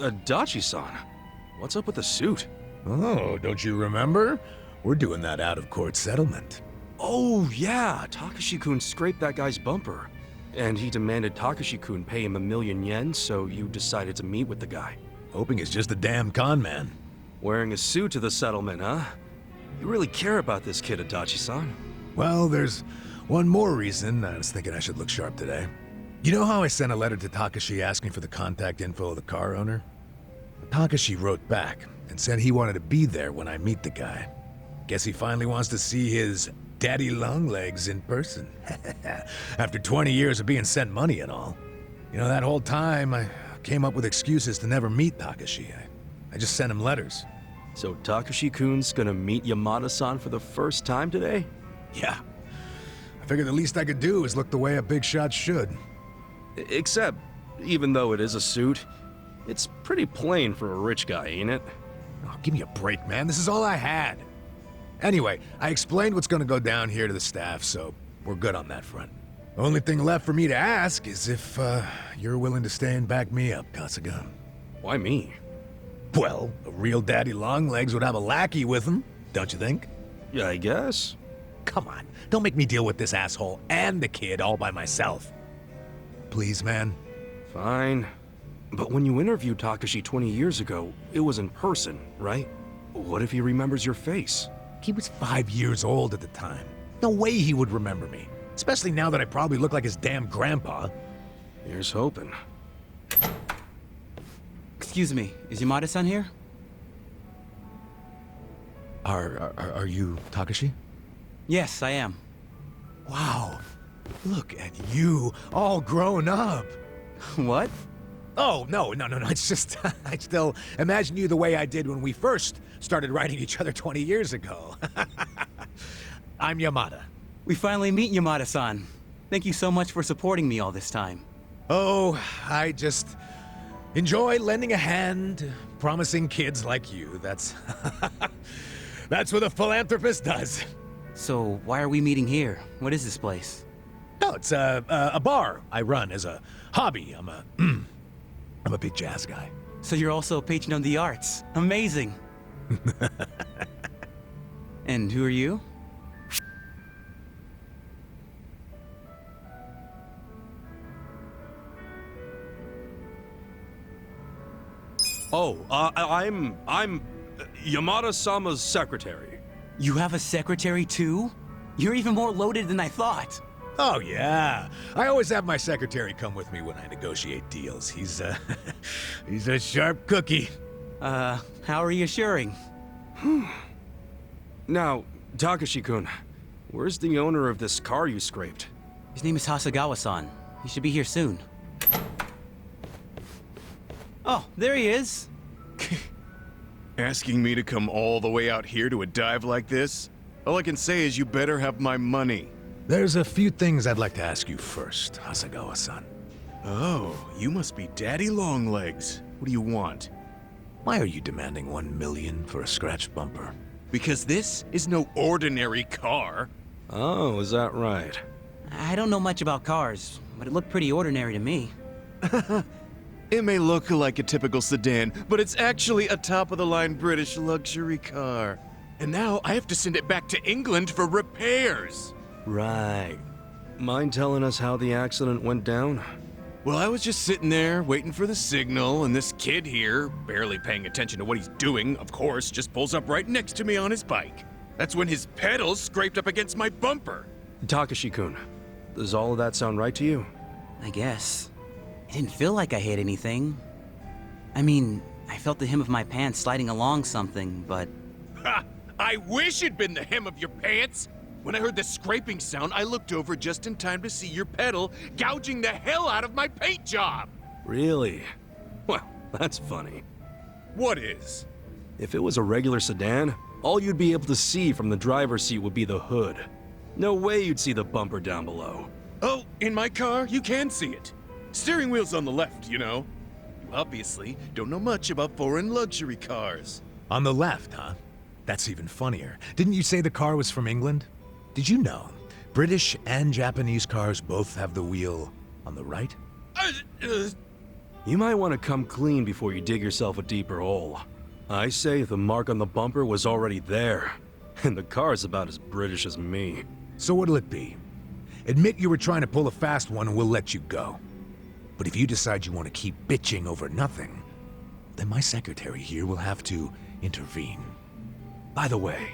Adachi-san, what's up with the suit? Oh, don't you remember? We're doing that out-of-court settlement. Oh, yeah, Takashi-kun scraped that guy's bumper. And he demanded Takashi-kun pay him 1,000,000 yen, so you decided to meet with the guy. Hoping it's just a damn con man. Wearing a suit to the settlement, huh? You really care about this kid, Adachi-san. Well, there's one more reason I was thinking I should look sharp today. You know how I sent a letter to Takashi asking for the contact info of the car owner? Takashi wrote back and said he wanted to be there when I meet the guy. Guess he finally wants to see his daddy longlegs in person. After 20 years of being sent money and all. You know, that whole time I came up with excuses to never meet Takashi. I just sent him letters. So Takashi-kun's gonna meet Yamada-san for the first time today? Yeah. I figured the least I could do is look the way a big shot should. Except, even though it is a suit, it's pretty plain for a rich guy, ain't it? Oh, give me a break, man. This is all I had. Anyway, I explained what's gonna go down here to the staff, so we're good on that front. Only thing left for me to ask is if you're willing to stay and back me up, Kasuga. Why me? Well, a real daddy longlegs would have a lackey with him, don't you think? Yeah, I guess. Come on, don't make me deal with this asshole and the kid all by myself. Please, man. Fine. But when you interviewed Takashi 20 years ago, it was in person, right? What if he remembers your face? He was 5 years old at the time. No way he would remember me. Especially now that I probably look like his damn grandpa. Here's hoping. Excuse me, is Yamada-san here? Are you Takashi? Yes, I am. Wow. Look at you, all grown up. What? Oh, no. It's just, I still imagine you the way I did when we first started writing each other 20 years ago. I'm Yamada. We finally meet Yamada-san. Thank you so much for supporting me all this time. Oh, I just enjoy lending a hand to promising kids like you. That's what a philanthropist does. So, why are we meeting here? What is this place? No, it's a bar I run as a hobby. I'm a big jazz guy. So you're also a patron of the arts. Amazing. And who are you? Oh, I'm Yamada-sama's secretary. You have a secretary too? You're even more loaded than I thought. Oh, yeah. I always have my secretary come with me when I negotiate deals. He's a sharp cookie. How reassuring. Now, Takashi-kun, where's the owner of this car you scraped? His name is Hasagawa-san. He should be here soon. Oh, there he is. Asking me to come all the way out here to a dive like this? All I can say is you better have my money. There's a few things I'd like to ask you first, Hasagawa-san. Oh, you must be Daddy Longlegs. What do you want? Why are you demanding 1 million for a scratched bumper? Because this is no ordinary car. Oh, is that right? I don't know much about cars, but it looked pretty ordinary to me. It may look like a typical sedan, but it's actually a top-of-the-line British luxury car. And now I have to send it back to England for repairs. Right. Mind telling us how the accident went down? Well, I was just sitting there, waiting for the signal, and this kid here, barely paying attention to what he's doing, of course, just pulls up right next to me on his bike. That's when his pedals scraped up against my bumper. Takashi-kun, does all of that sound right to you? I guess. It didn't feel like I hit anything. I mean, I felt the hem of my pants sliding along something, but... Ha! I wish it'd been the hem of your pants! When I heard the scraping sound, I looked over just in time to see your pedal gouging the hell out of my paint job! Really? Well, that's funny. What is? If it was a regular sedan, all you'd be able to see from the driver's seat would be the hood. No way you'd see the bumper down below. Oh, in my car, you can see it. Steering wheel's on the left, you know. You obviously don't know much about foreign luxury cars. On the left, huh? That's even funnier. Didn't you say the car was from England? Did you know British and Japanese cars both have the wheel on the right? You might want to come clean before you dig yourself a deeper hole. I say the mark on the bumper was already there, and the car's about as British as me. So what'll it be? Admit you were trying to pull a fast one and we'll let you go. But if you decide you want to keep bitching over nothing, then my secretary here will have to intervene. By the way,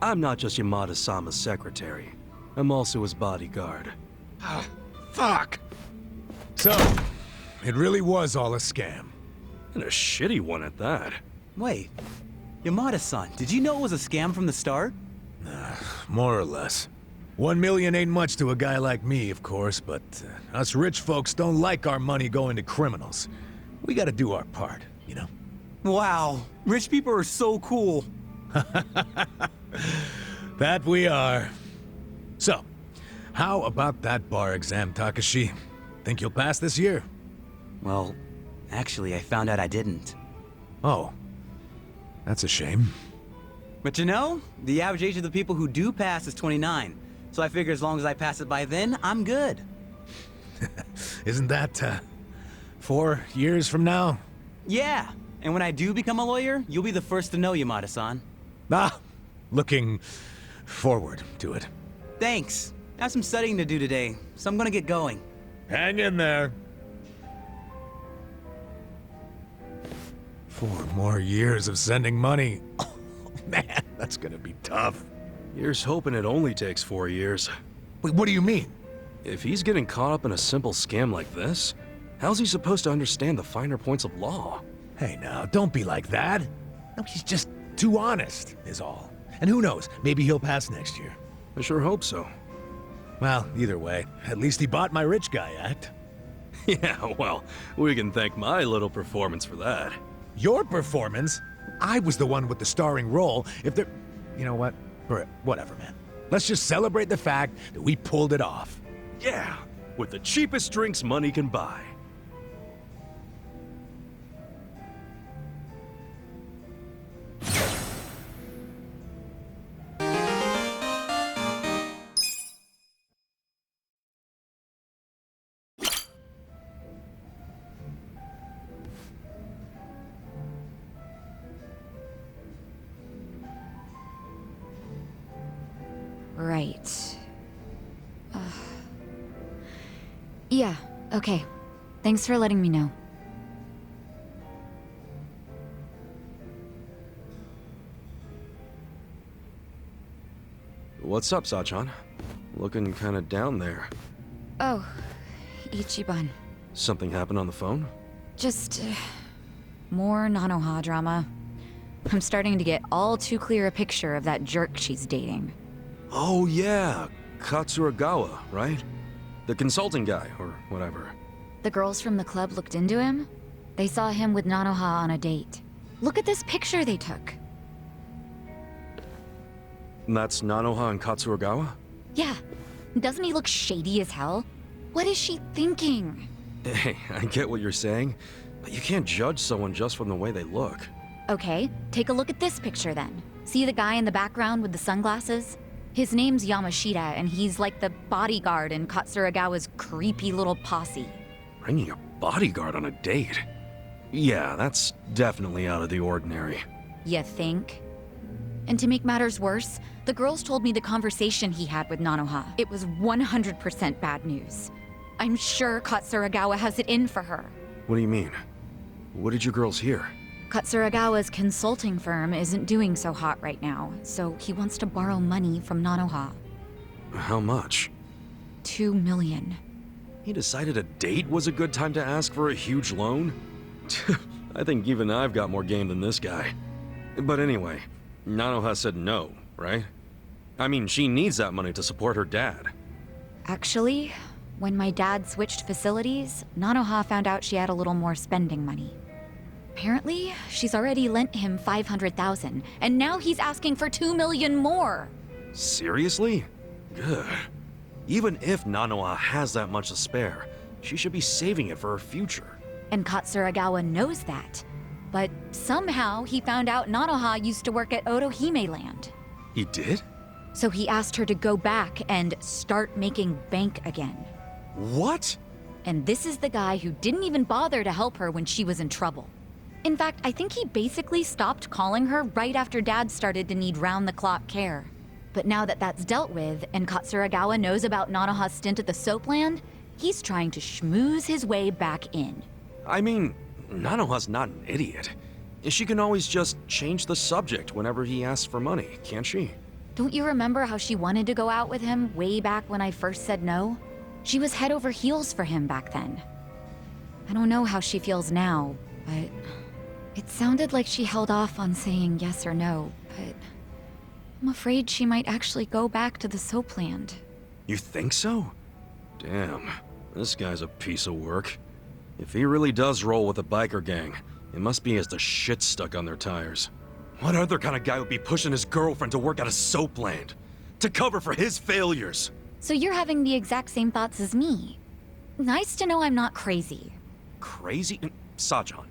I'm not just Yamada-sama's secretary. I'm also his bodyguard. Fuck! So, it really was all a scam. And a shitty one at that. Wait, Yamada-san, did you know it was a scam from the start? More or less. 1 million ain't much to a guy like me, of course, but us rich folks don't like our money going to criminals. We gotta do our part, you know? Wow, rich people are so cool. That we are. So, how about that bar exam, Takashi? Think you'll pass this year? Well, actually, I found out I didn't. Oh. That's a shame. But you know, the average age of the people who do pass is 29. So I figure as long as I pass it by then, I'm good. Isn't that, 4 years from now? Yeah, and when I do become a lawyer, you'll be the first to know, Yamada-san. Ah, looking forward to it. Thanks. I have some studying to do today, so I'm gonna get going. Hang in there. 4 more years of sending money. Oh, man, that's gonna be tough. Here's hoping it only takes 4 years. Wait, what do you mean? If he's getting caught up in a simple scam like this, how's he supposed to understand the finer points of law? Hey now, don't be like that. No, he's just too honest, is all. And who knows, maybe he'll pass next year. I sure hope so. Well, either way, at least he bought my rich guy act. Yeah, well, we can thank my little performance for that. Your performance? I was the one with the starring role. If there... You know what? Whatever, man. Let's just celebrate the fact that we pulled it off. Yeah, with the cheapest drinks money can buy. Right. Yeah, okay. Thanks for letting me know. What's up, Sachan? Looking kinda down there. Oh, Ichiban. Something happened on the phone? Just... more Nanoha drama. I'm starting to get all too clear a picture of that jerk she's dating. Oh yeah, Katsuragawa, right? The consulting guy, or whatever. The girls from the club looked into him. They saw him with Nanoha on a date. Look at this picture they took. And that's Nanoha and Katsuragawa? Yeah. Doesn't he look shady as hell? What is she thinking? Hey, I get what you're saying, but you can't judge someone just from the way they look. Okay, take a look at this picture then. See the guy in the background with the sunglasses? His name's Yamashita, and he's like the bodyguard in Katsuragawa's creepy little posse. Bringing a bodyguard on a date? Yeah, that's definitely out of the ordinary. You think? And to make matters worse, the girls told me the conversation he had with Nanoha. It was 100% bad news. I'm sure Katsuragawa has it in for her. What do you mean? What did you girls hear? Katsuragawa's consulting firm isn't doing so hot right now, so he wants to borrow money from Nanoha. How much? 2 million. He decided a date was a good time to ask for a huge loan? I think even I've got more game than this guy. But anyway, Nanoha said no, right? I mean, she needs that money to support her dad. Actually, when my dad switched facilities, Nanoha found out she had a little more spending money. Apparently, she's already lent him 500,000, and now he's asking for 2 million more. Seriously? Good. Even if Nanoha has that much to spare, she should be saving it for her future. And Katsuragawa knows that. But somehow he found out Nanoha used to work at Otohime Land. He did? So he asked her to go back and start making bank again. What? And this is the guy who didn't even bother to help her when she was in trouble. In fact, I think he basically stopped calling her right after Dad started to need round-the-clock care. But now that that's dealt with, and Katsuragawa knows about Nanoha's stint at the Soapland, he's trying to schmooze his way back in. I mean, Nanoha's not an idiot. She can always just change the subject whenever he asks for money, can't she? Don't you remember how she wanted to go out with him way back when I first said no? She was head over heels for him back then. I don't know how she feels now, but it sounded like she held off on saying yes or no, but I'm afraid she might actually go back to the Soapland. You think so? Damn, this guy's a piece of work. If he really does roll with a biker gang, it must be as the shit stuck on their tires. What other kind of guy would be pushing his girlfriend to work at a Soapland? To cover for his failures? So you're having the exact same thoughts as me. Nice to know I'm not crazy. Crazy? Sajan,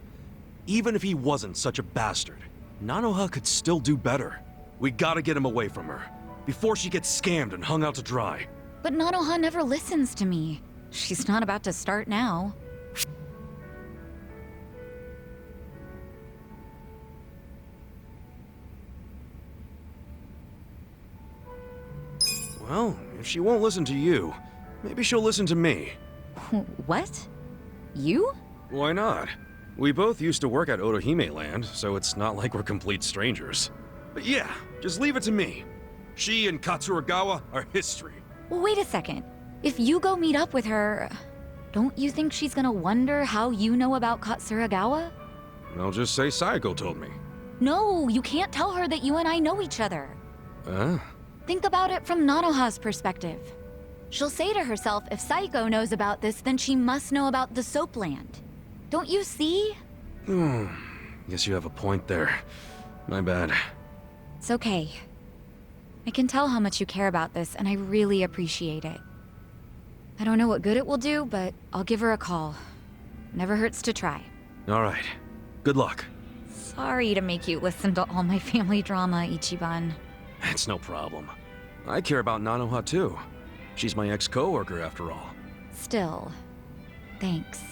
even if he wasn't such a bastard, Nanoha could still do better. We gotta get him away from her, before she gets scammed and hung out to dry. But Nanoha never listens to me. She's not about to start now. Well, if she won't listen to you, maybe she'll listen to me. What? You? Why not? We both used to work at Otohime Land, so it's not like we're complete strangers. But yeah, just leave it to me. She and Katsuragawa are history. Well, wait a second. If you go meet up with her, don't you think she's gonna wonder how you know about Katsuragawa? I'll just say Saeko told me. No, you can't tell her that you and I know each other. Think about it from Nanoha's perspective. She'll say to herself, if Saeko knows about this, then she must know about the Soapland. Don't you see? Guess you have a point there. My bad. It's okay. I can tell how much you care about this, and I really appreciate it. I don't know what good it will do, but I'll give her a call. Never hurts to try. All right. Good luck. Sorry to make you listen to all my family drama, Ichiban. It's no problem. I care about Nanoha too. She's my ex-coworker after all. Still, thanks.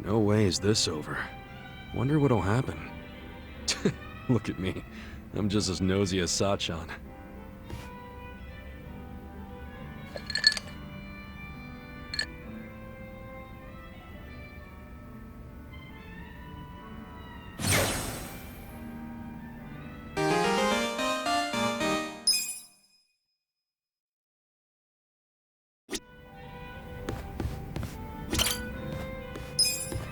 No way is this over. Wonder what'll happen. Look at me. I'm just as nosy as Sachan.